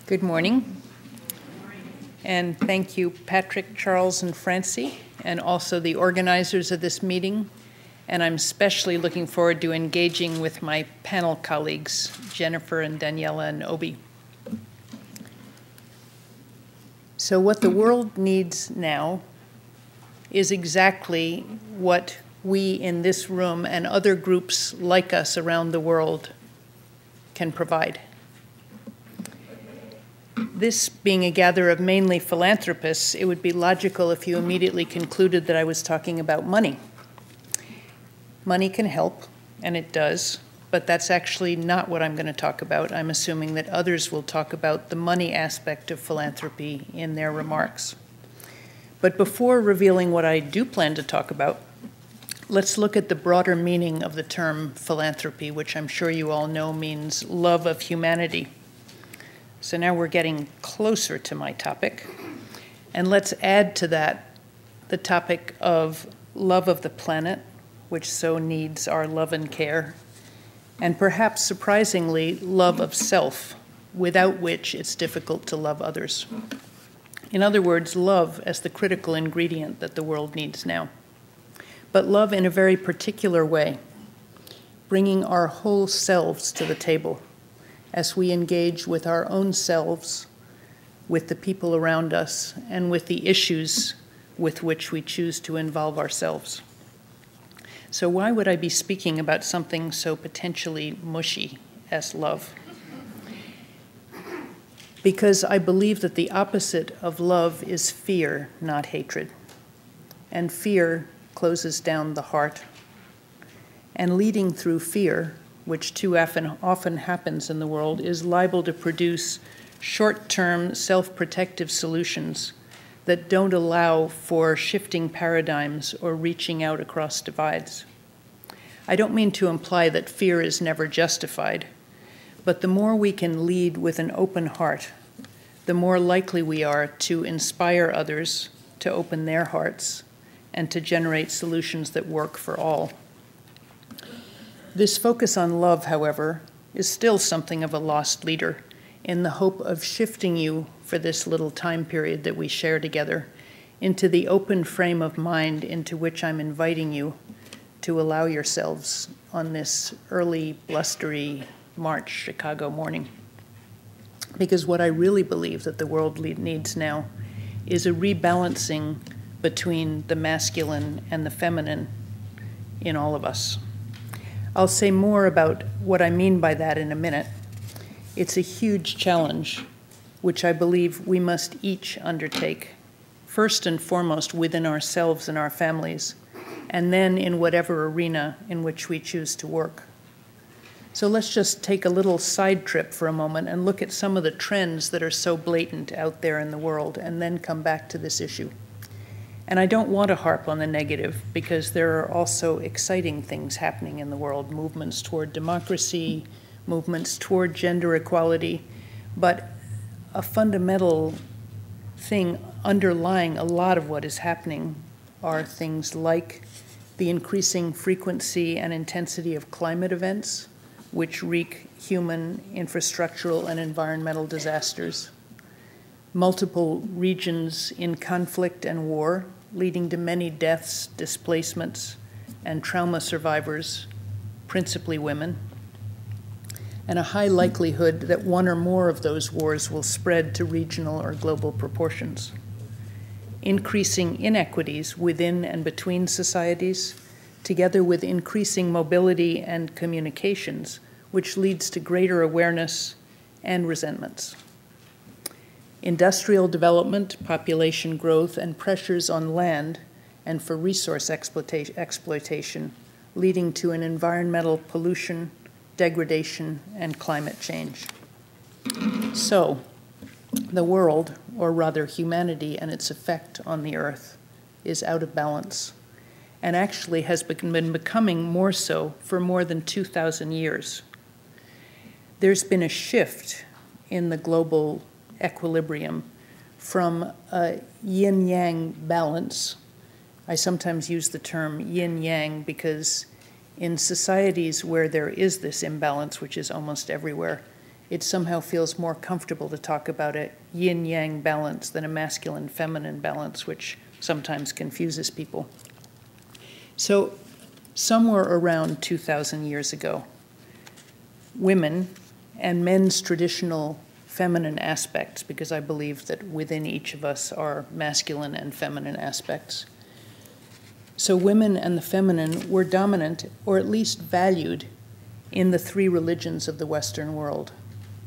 Good morning. And thank you, Patrick, Charles, and Francie, and also the organizers of this meeting. And I'm especially looking forward to engaging with my panel colleagues, Jennifer and Daniela and Obi. So what the world needs now is exactly what we in this room and other groups like us around the world can provide. This being a gather of mainly philanthropists, it would be logical if you immediately concluded that I was talking about money. Money can help, and it does, but that's actually not what I'm going to talk about. I'm assuming that others will talk about the money aspect of philanthropy in their remarks. But before revealing what I do plan to talk about, let's look at the broader meaning of the term philanthropy, which I'm sure you all know means love of humanity. So now we're getting closer to my topic. And let's add to that the topic of love of the planet, which so needs our love and care, and perhaps surprisingly, love of self, without which it's difficult to love others. In other words, love as the critical ingredient that the world needs now. But love in a very particular way, bringing our whole selves to the table as we engage with our own selves, with the people around us, and with the issues with which we choose to involve ourselves. So why would I be speaking about something so potentially mushy as love? Because I believe that the opposite of love is fear, not hatred. And fear closes down the heart. And leading through fear, which too often happens in the world, is liable to produce short-term self-protective solutions that don't allow for shifting paradigms or reaching out across divides. I don't mean to imply that fear is never justified, but the more we can lead with an open heart, the more likely we are to inspire others to open their hearts and to generate solutions that work for all. This focus on love, however, is still something of a lost leader in the hope of shifting you for this little time period that we share together into the open frame of mind into which I'm inviting you to allow yourselves on this early, blustery March Chicago morning. Because what I really believe that the world needs now is a rebalancing between the masculine and the feminine in all of us. I'll say more about what I mean by that in a minute. It's a huge challenge, which I believe we must each undertake, first and foremost within ourselves and our families, and then in whatever arena in which we choose to work. So let's just take a little side trip for a moment and look at some of the trends that are so blatant out there in the world, and then come back to this issue. And I don't want to harp on the negative, because there are also exciting things happening in the world, movements toward democracy, movements toward gender equality, but a fundamental thing underlying a lot of what is happening are things like the increasing frequency and intensity of climate events, which wreak human, infrastructural, and environmental disasters, multiple regions in conflict and war, leading to many deaths, displacements, and trauma survivors, principally women, and a high likelihood that one or more of those wars will spread to regional or global proportions. Increasing inequities within and between societies, together with increasing mobility and communications, which leads to greater awareness and resentments. Industrial development, population growth, and pressures on land and for resource exploitation, leading to an environmental pollution, degradation, and climate change. So, the world, or rather humanity and its effect on the earth, is out of balance, and actually has been becoming more so for more than 2,000 years. There's been a shift in the global equilibrium from a yin-yang balance. I sometimes use the term yin-yang because in societies where there is this imbalance, which is almost everywhere, it somehow feels more comfortable to talk about a yin-yang balance than a masculine-feminine balance, which sometimes confuses people. So somewhere around 2,000 years ago, women and men's traditional feminine aspects, because I believe that within each of us are masculine and feminine aspects. So women and the feminine were dominant, or at least valued, in the three religions of the Western world: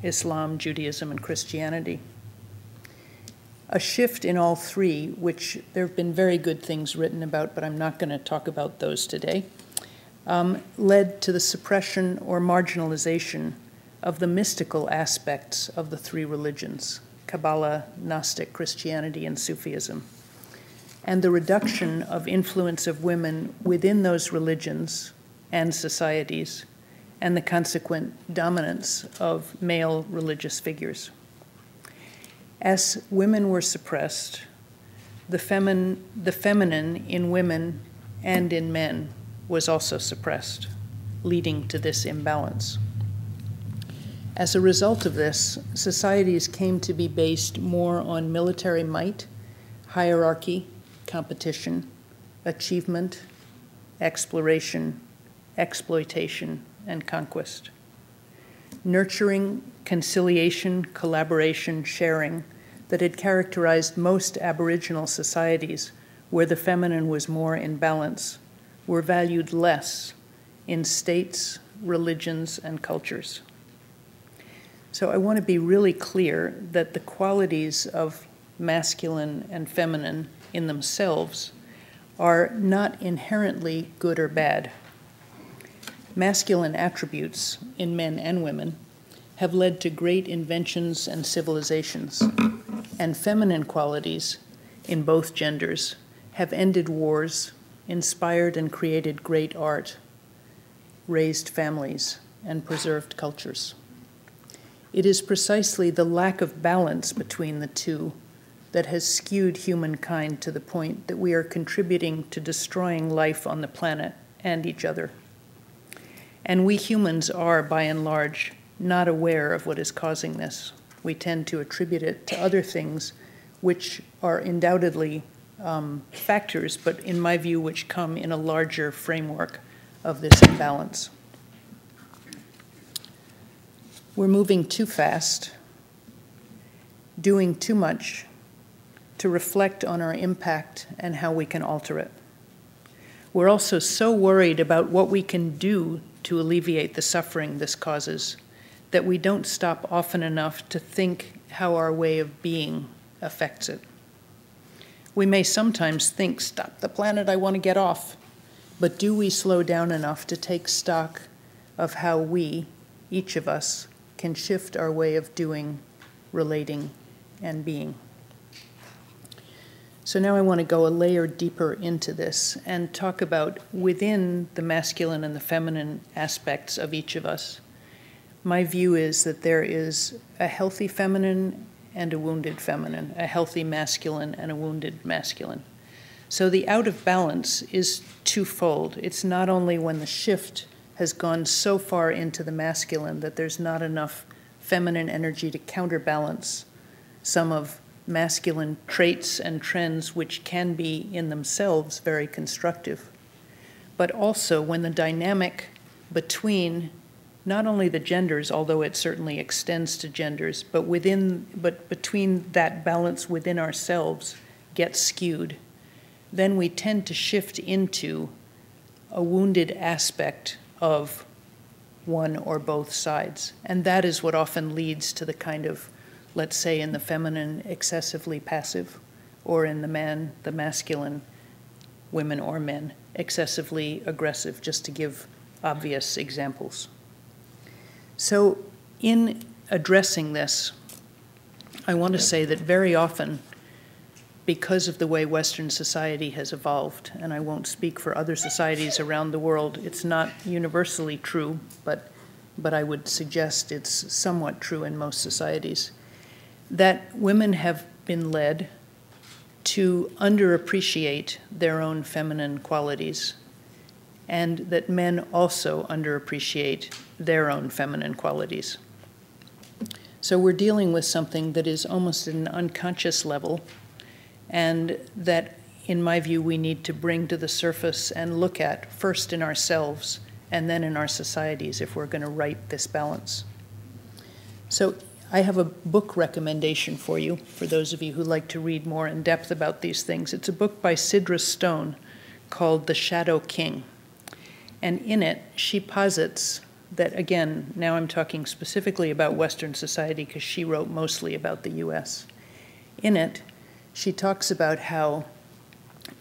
Islam, Judaism, and Christianity. A shift in all three, which there have been very good things written about, but I'm not going to talk about those today, led to the suppression or marginalization of the mystical aspects of the three religions: Kabbalah, Gnostic Christianity, and Sufism, and the reduction of influence of women within those religions and societies, and the consequent dominance of male religious figures. As women were suppressed, the feminine in women and in men was also suppressed, leading to this imbalance. As a result of this, societies came to be based more on military might, hierarchy, competition, achievement, exploration, exploitation, and conquest. Nurturing, conciliation, collaboration, sharing that had characterized most Aboriginal societies where the feminine was more in balance were valued less in states, religions, and cultures. So I want to be really clear that the qualities of masculine and feminine in themselves are not inherently good or bad. Masculine attributes in men and women have led to great inventions and civilizations, and feminine qualities in both genders have ended wars, inspired and created great art, raised families, and preserved cultures. It is precisely the lack of balance between the two that has skewed humankind to the point that we are contributing to destroying life on the planet and each other. And we humans are, by and large, not aware of what is causing this. We tend to attribute it to other things, which are undoubtedly factors, but in my view, which come in a larger framework of this imbalance. We're moving too fast, doing too much to reflect on our impact and how we can alter it. We're also so worried about what we can do to alleviate the suffering this causes that we don't stop often enough to think how our way of being affects it. We may sometimes think, stop the planet, I want to get off. But do we slow down enough to take stock of how we, each of us, can shift our way of doing, relating, and being? So now I want to go a layer deeper into this and talk about within the masculine and the feminine aspects of each of us. My view is that there is a healthy feminine and a wounded feminine, a healthy masculine and a wounded masculine. So the out of balance is twofold. It's not only when the shift has gone so far into the masculine that there's not enough feminine energy to counterbalance some of masculine traits and trends which can be in themselves very constructive, but also when the dynamic between not only the genders, although it certainly extends to genders, but between that balance within ourselves gets skewed, then we tend to shift into a wounded aspect of one or both sides. And that is what often leads to the kind of, let's say in the feminine, excessively passive, or in the masculine, women or men, excessively aggressive, just to give obvious examples. So in addressing this, I want to say that very often, because of the way Western society has evolved, and I won't speak for other societies around the world, it's not universally true, but I would suggest it's somewhat true in most societies, that women have been led to underappreciate their own feminine qualities, and that men also underappreciate their own feminine qualities. So we're dealing with something that is almost at an unconscious level, and that, in my view, we need to bring to the surface and look at first in ourselves and then in our societies if we're going to right this balance. So I have a book recommendation for you, for those of you who like to read more in depth about these things. It's a book by Sidra Stone called The Shadow King. And in it, she posits that, again, now I'm talking specifically about Western society because she wrote mostly about the US. In it, she talks about how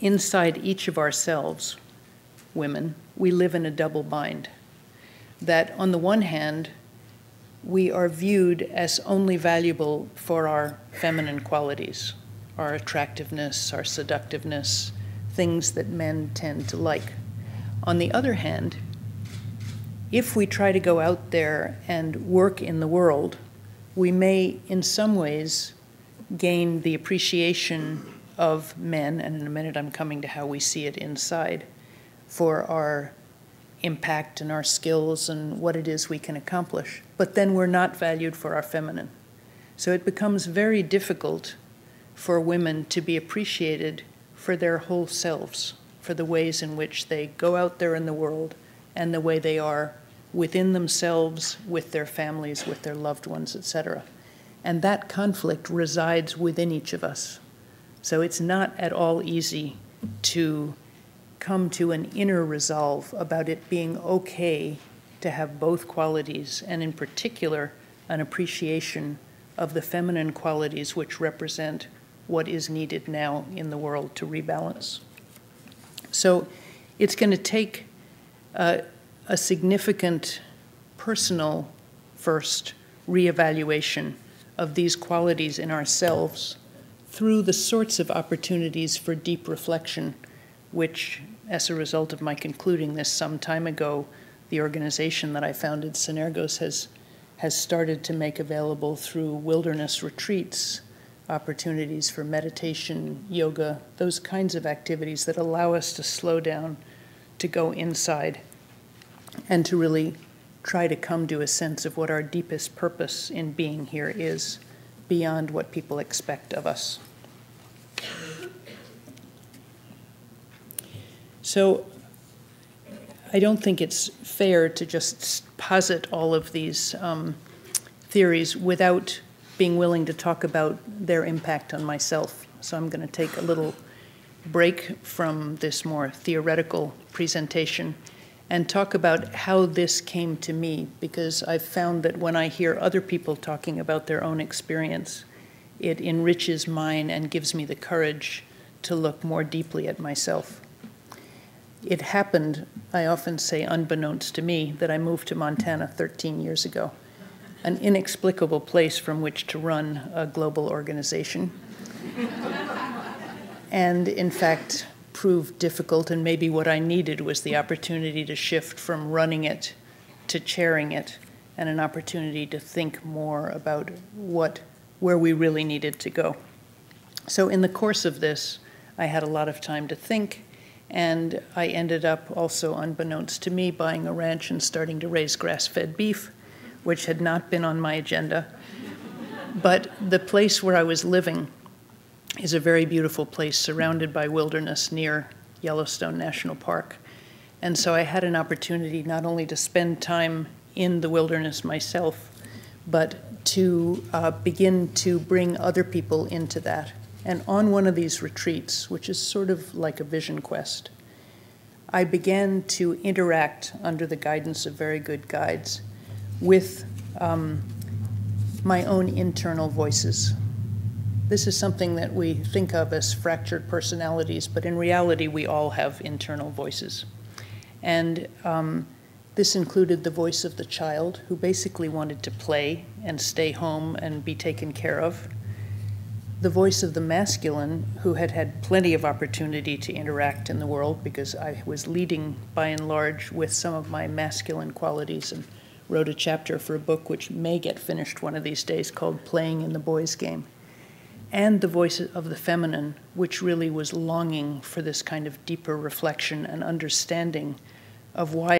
inside each of ourselves, women, we live in a double bind. That on the one hand, we are viewed as only valuable for our feminine qualities, our attractiveness, our seductiveness, things that men tend to like. On the other hand, if we try to go out there and work in the world, we may, in some ways, gain the appreciation of men, and in a minute I'm coming to how we see it inside, for our impact and our skills and what it is we can accomplish. But then we're not valued for our feminine. So it becomes very difficult for women to be appreciated for their whole selves, for the ways in which they go out there in the world and the way they are within themselves, with their families, with their loved ones, etc. And that conflict resides within each of us. So it's not at all easy to come to an inner resolve about it being okay to have both qualities, and in particular, an appreciation of the feminine qualities which represent what is needed now in the world to rebalance. So it's going to take a significant personal, first, reevaluation of these qualities in ourselves through the sorts of opportunities for deep reflection which, as a result of my concluding this some time ago, the organization that I founded, Synergos, has started to make available through wilderness retreats, opportunities for meditation, yoga, those kinds of activities that allow us to slow down, to go inside, and to really try to come to a sense of what our deepest purpose in being here is, beyond what people expect of us. So I don't think it's fair to just posit all of these theories without being willing to talk about their impact on myself. So I'm going to take a little break from this more theoretical presentation and talk about how this came to me, because I've found that when I hear other people talking about their own experience, it enriches mine and gives me the courage to look more deeply at myself. It happened, I often say unbeknownst to me, that I moved to Montana 13 years ago, an inexplicable place from which to run a global organization. And in fact, proved difficult, and maybe what I needed was the opportunity to shift from running it to chairing it, and an opportunity to think more about where we really needed to go. So in the course of this, I had a lot of time to think, and I ended up also, unbeknownst to me, buying a ranch and starting to raise grass-fed beef, which had not been on my agenda. But the place where I was living is a very beautiful place surrounded by wilderness near Yellowstone National Park. And so I had an opportunity not only to spend time in the wilderness myself, but to begin to bring other people into that. And on one of these retreats, which is sort of like a vision quest, I began to interact under the guidance of very good guides with my own internal voices. This is something that we think of as fractured personalities, but in reality, we all have internal voices. And this included the voice of the child, who basically wanted to play and stay home and be taken care of. The voice of the masculine, who had had plenty of opportunity to interact in the world because I was leading, by and large, with some of my masculine qualities, and wrote a chapter for a book which may get finished one of these days called Playing in the Boys' Game. And the voice of the feminine, which really was longing for this kind of deeper reflection and understanding of why